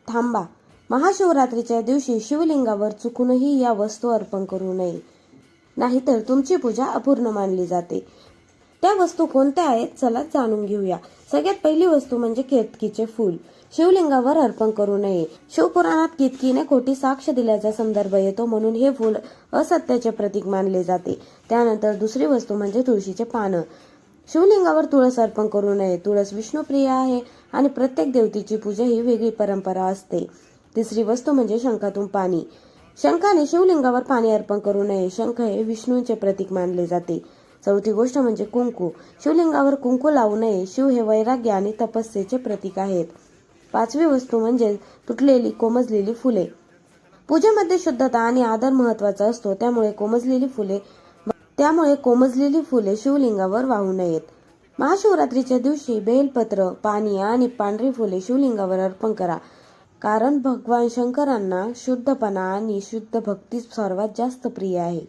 थांबा. महाशिवरात्रीच्या दिवशी शिवलिंगावर चुकूनही या वस्तू अर्पण करू नये, नाहीतर तुमची पूजा अपूर्ण मानली जाते. त्या वस्तू कोणत्या आहेत, चला जाणून घेऊया. सगळ्यात पहिली वस्तू म्हणजे केतकीचे फूल. शिवलिंगावर अर्पण करू नये. शिवपुराणात केतकीने खोटी साक्ष दिल्याचा संदर्भ येतो, म्हणून हे फूल असत्याचे प्रतीक मानले जाते. त्यानंतर दुसरी वस्तू म्हणजे तुळशीचे पानं. शिवलिंगावर तुळस अर्पण करू नये. तुळस विष्णुप्रिय आहे आणि प्रत्येक देवतेची पूजा ही वेगळी परंपरा असते. तिसरी वस्तू म्हणजे शंखातून पाणी. शंखाने शिवलिंगावर पाणी अर्पण करू नये. शंख हे विष्णूंचे प्रतीक मानले जाते. चौथी गोष्ट म्हणजे कुंकू. शिवलिंगावर कुंकू लावू नये. शिव हे वैराग्य आणि तपस्येचे प्रतीक आहेत. पाचवी वस्तू म्हणजे तुटलेली कोमजलेली फुले. पूजेमध्ये शुद्धता आणि आदर महत्वाचा असतो, त्यामुळे कोमजलेली फुले शिवलिंगावर वाहू नयेत. महाशिवरात्रीच्या दिवशी बेलपत्र, पाणी आणि पांढरी फुले शिवलिंगावर अर्पण करा, कारण भगवान शंकरांना शुद्धपणा आणि शुद्ध भक्ती सर्वात जास्त प्रिय आहे.